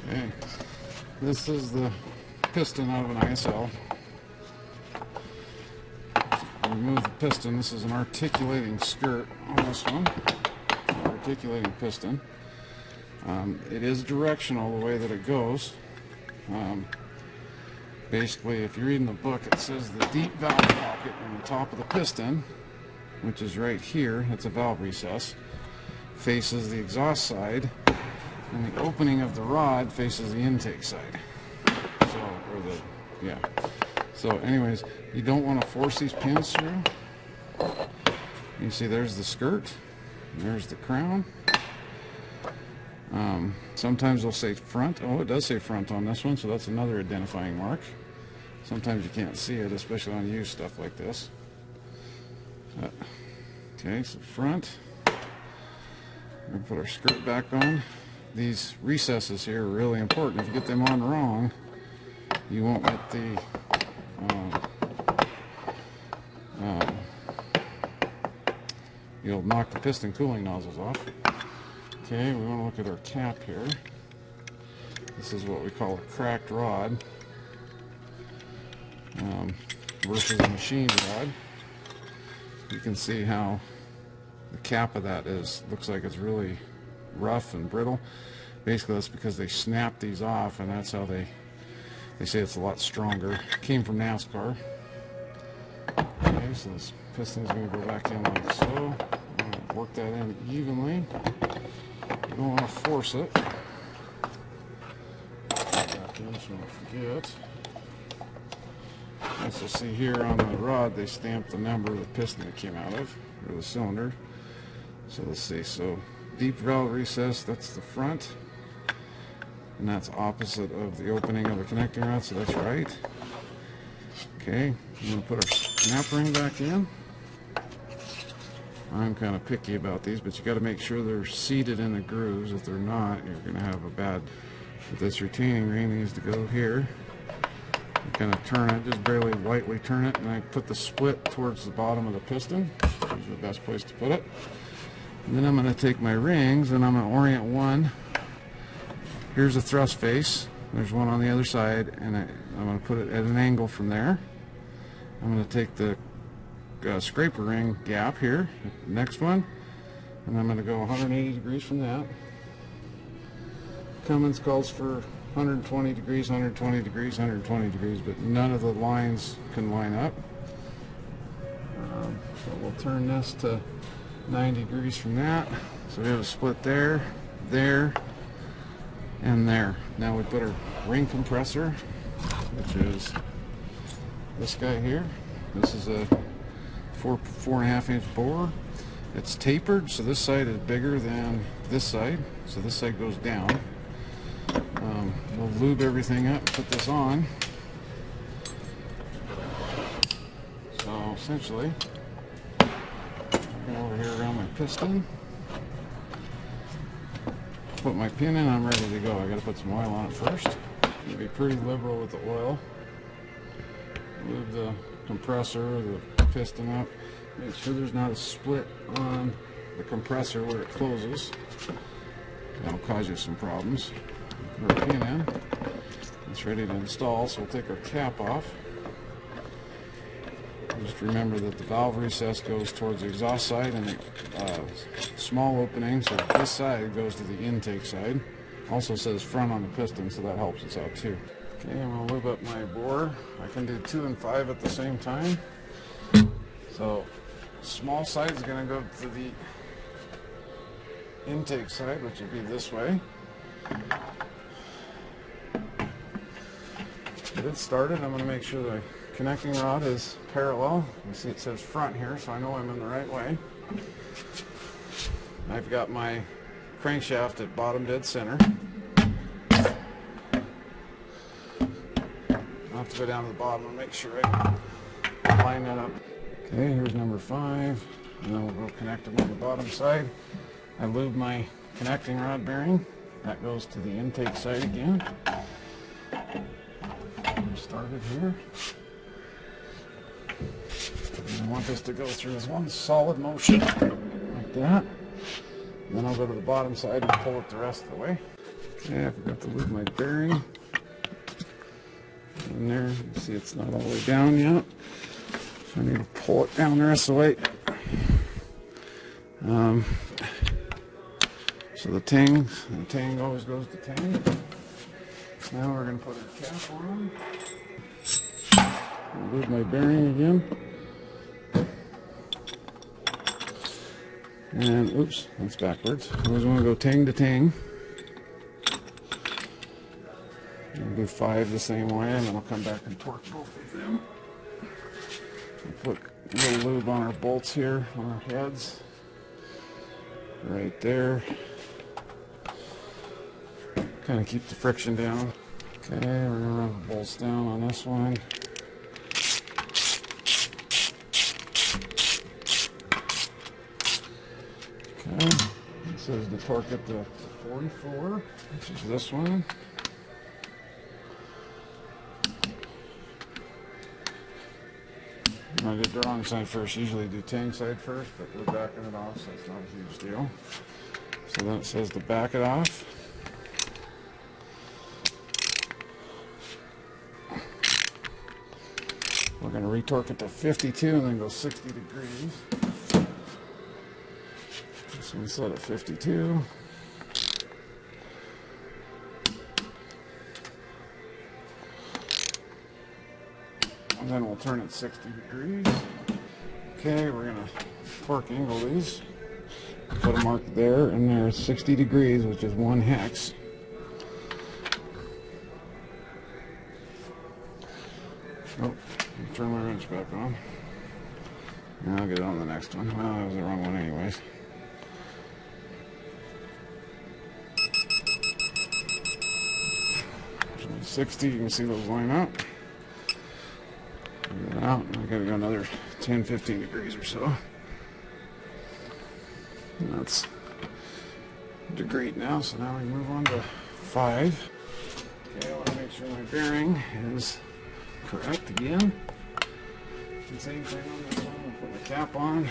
Okay, this is the piston out of an ISL. Remove the piston. This is an articulating skirt on this one. Articulating piston. It is directional the way that it goes. Basically, if you're reading the book, it says the deep valve pocket on the top of the piston, which is right here, it's a valve recess, faces the exhaust side, and the opening of the rod faces the intake side. So anyways, you don't want to force these pins through. You see there's the skirt, there's the crown. Sometimes they'll say front. Oh, it does say front on this one, so that's another identifying mark. Sometimes you can't see it, especially on used stuff like this. Okay, so front. We're going to put our skirt back on. These recesses here are really important. If you get them on wrong, you won't get the you'll knock the piston cooling nozzles off. Okay, we want to look at our cap here. This is what we call a cracked rod versus a machined rod. You can see how the cap of that looks like it's really rough and brittle. Basically that's because they snap these off, and that's how they say it's a lot stronger. It came from NASCAR. Okay, so this piston's going to go back in like so. Work that in evenly. You don't want to force it. Back in so don't forget. Also see here on the rod they stamped the number of the piston it came out of, or the cylinder. So let's see, so deep valve recess, that's the front, and that's opposite of the opening of the connecting rod, so that's right. Okay, I'm going to put our snap ring back in. I'm kind of picky about these, but you got to make sure they're seated in the grooves. If they're not, you're going to have a bad. This retaining ring needs to go here. You kind of turn it, just barely lightly turn it, and I put the split towards the bottom of the piston, which is the best place to put it. And then I'm going to take my rings and I'm going to orient one. Here's a thrust face. There's one on the other side, and I'm going to put it at an angle from there. I'm going to take the scraper ring gap here, next one, and I'm going to go 180 degrees from that. Cummins calls for 120 degrees, 120 degrees, 120 degrees, but none of the lines can line up. So we'll turn this to 90 degrees from that. So we have a split there, there, and there. Now we put our ring compressor, which is this guy here. This is a 4.5 inch bore. It's tapered, so this side is bigger than this side, so this side goes down. We'll lube everything up, put this on. So essentially, go over here around my piston, put my pin in, I'm ready to go. I got to put some oil on it first. I'm going to be pretty liberal with the oil. Lube the compressor, the piston up. Make sure there's not a split on the compressor where it closes. That'll cause you some problems. Put our pin in. It's ready to install, so we'll take our cap off. Just remember that the valve recess goes towards the exhaust side, and the small opening, so this side goes to the intake side. Also says front on the piston, so that helps us out too. Okay, I'm going to lube up my bore. I can do 2 and 5 at the same time. So small side is going to go to the intake side, which would be this way. Get it started. I'm going to make sure the connecting rod is parallel. You see it says front here, so I know I'm in the right way. I've got my crankshaft at bottom dead center. I'll have to go down to the bottom and make sure I line that up. Okay, here's number 5, and then we'll go connect them on the bottom side. I lube my connecting rod bearing. That goes to the intake side again. Started here. And I want this to go through as one solid motion, like that. And then I'll go to the bottom side and pull it the rest of the way. Okay, I forgot to lube my bearing in there. You can see it's not all the way down yet. So I need to pull it down the rest of the way. So the tang always goes to tang. Now we're going to put a cap on. I'll lube my bearing again. And oops, that's backwards. I always want to go tang to tang. I'll do 5 the same way, and then I'll come back and torque both of them. I'll put a little lube on our bolts here, on our heads. Right there. Kind of keep the friction down. Okay, we're going to run the bolts down on this one. Okay, it says to torque it to 44, which is this one. I did the wrong side first. Usually do tang side first, but we're backing it off, so it's not a huge deal. So then it says to back it off. We're going to retorque it to 52 and then go 60 degrees. This one's set at 52. And then we'll turn it 60 degrees. Okay, we're going to torque angle these. Put a mark there, and there's 60 degrees, which is 1 hex. Oh, turn my wrench back on. Now I'll get on the next one. Well, that was the wrong one anyways. So 60, you can see those line up. Out, and I gotta go another 10-15 degrees or so. And that's degree now, so now we move on to 5. Okay, I want to make sure my bearing is correct again. And same thing on this one, I'll put the cap on.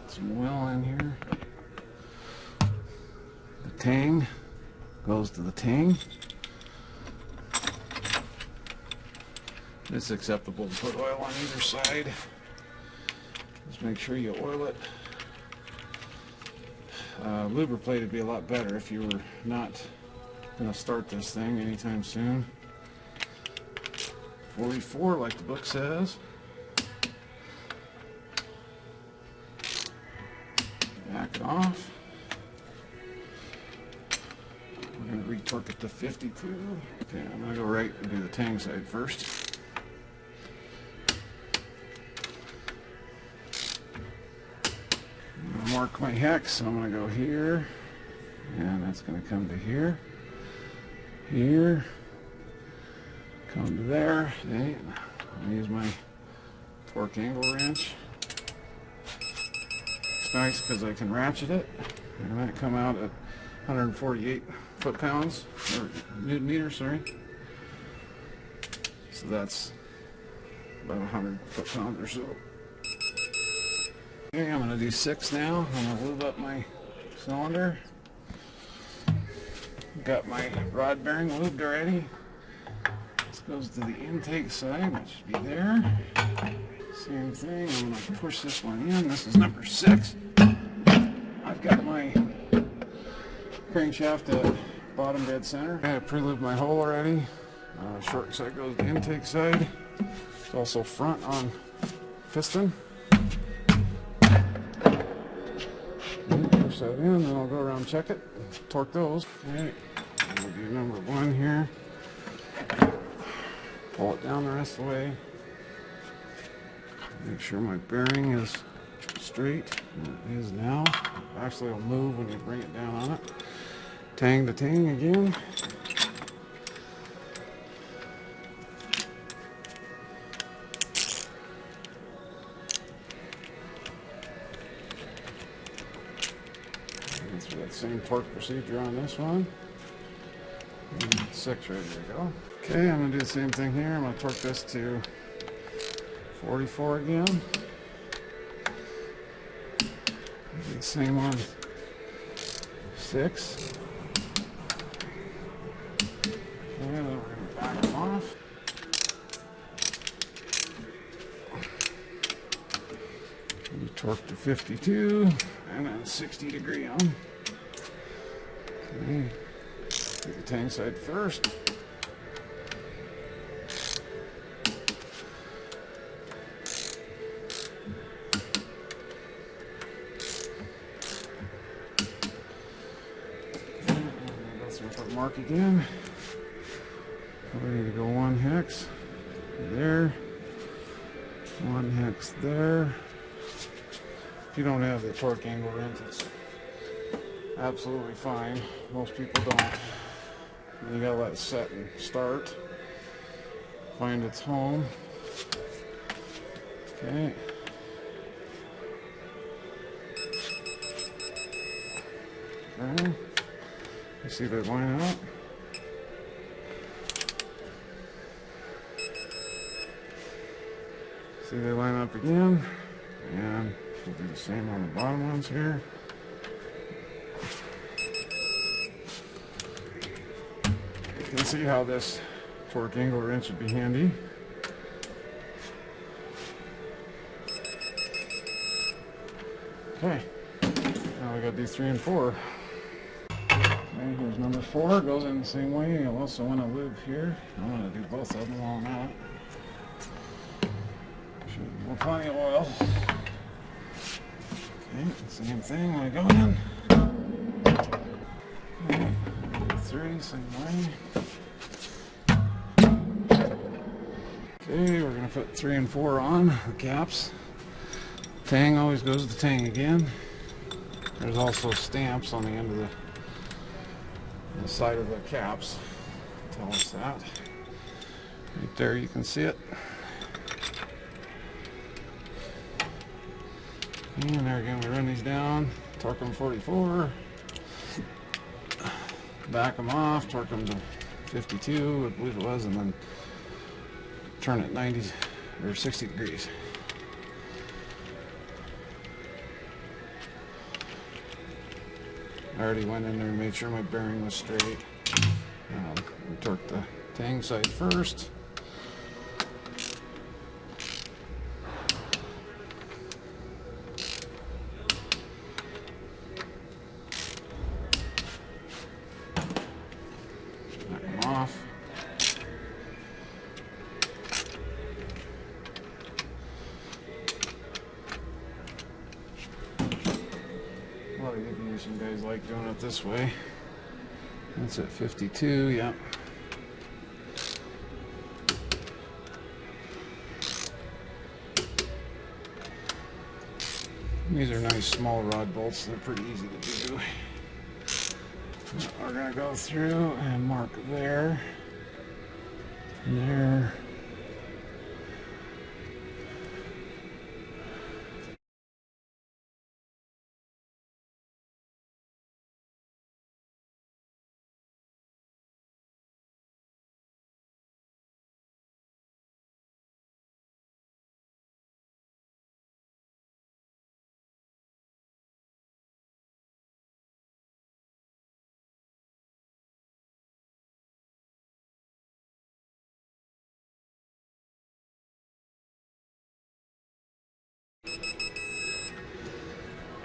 Some oil in here. The tang goes to the tang. It's acceptable to put oil on either side. Just make sure you oil it. Lubricate would be a lot better if you were not going to start this thing anytime soon. 44, like the book says. Back it off. We're going to retorque it to 52. Okay, I'm going to go right and do the tang side first. Mark my hex, so I'm going to go here, and that's going to come to here, here, come to there. See? I'll use my torque angle wrench. It's nice because I can ratchet it, and that come out at 148 foot-pounds, or newton meters, sorry. So that's about 100 foot-pounds or so. Okay, I'm going to do 6 now. I'm going to lube up my cylinder. Got my rod bearing lubed already. This goes to the intake side, that should be there. Same thing, I'm going to push this one in. This is number 6. I've got my crankshaft at bottom dead center. I pre-lubed my hole already. Short side goes to the intake side. It's also front on piston. Push that in, then I'll go around and check it, torque those. Okay, we'll do number 1 here. Pull it down the rest of the way. Make sure my bearing is straight. It is now. Actually, it'll move when you bring it down on it. Tang to tang again. Through that same torque procedure on this one. And 6 ready to go. Okay, I'm going to do the same thing here. I'm going to torque this to 44 again. Do the same on 6. Torque to 52 and then 60 degree on. Okay. Get the tang side first. Mark again. We need to go 1 hex there, 1 hex there. If you don't have the torque angle wrench, it's absolutely fine. Most people don't. And you gotta let it set and start. Find its home. Okay. Okay. Let's see if they line up. See they line up again. And we'll do the same on the bottom ones here. You can see how this torque angle wrench would be handy. Okay. Now we gotta do 3 and 4. Okay, here's number 4, goes in the same way. You'll also want to live here. I want to do both of them while I'm out. Should be plenty of oil. Okay, same thing when I go in. Okay, 3, same way. Okay, we're going to put 3 and 4 on, the caps. Tang always goes to tang again. There's also stamps on the end of the side of the caps. Tell us that. Right there you can see it. And there again we run these down, torque them 44, back them off, torque them to 52, I believe it was, and then turn it 90 or 60 degrees. I already went in there and made sure my bearing was straight. Torque the tang side first. Back them off. A lot of aviation guys like doing it this way. That's at 52, yep. These are nice small rod bolts, they're pretty easy to do. We're going to go through and mark there, there.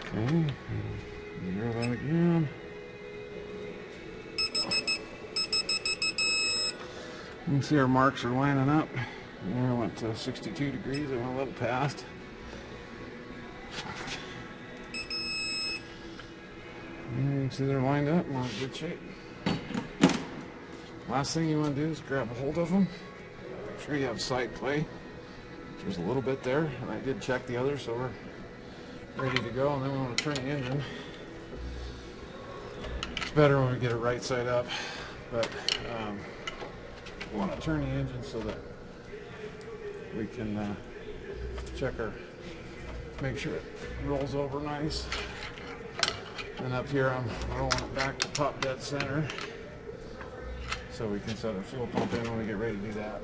Okay, zero that again. You can see our marks are lining up. There I went to 62 degrees, I went a little past. And you can see they're lined up, we're in good shape. Last thing you want to do is grab a hold of them. Make sure you have side play. There's a little bit there, and I did check the other, so we're ready to go. And then we want to turn the engine. It's better when we get it right side up, but we want to turn the engine so that we can check make sure it rolls over nice. And up here I'm rolling it back to top dead center so we can set a fuel pump in when we get ready to do that.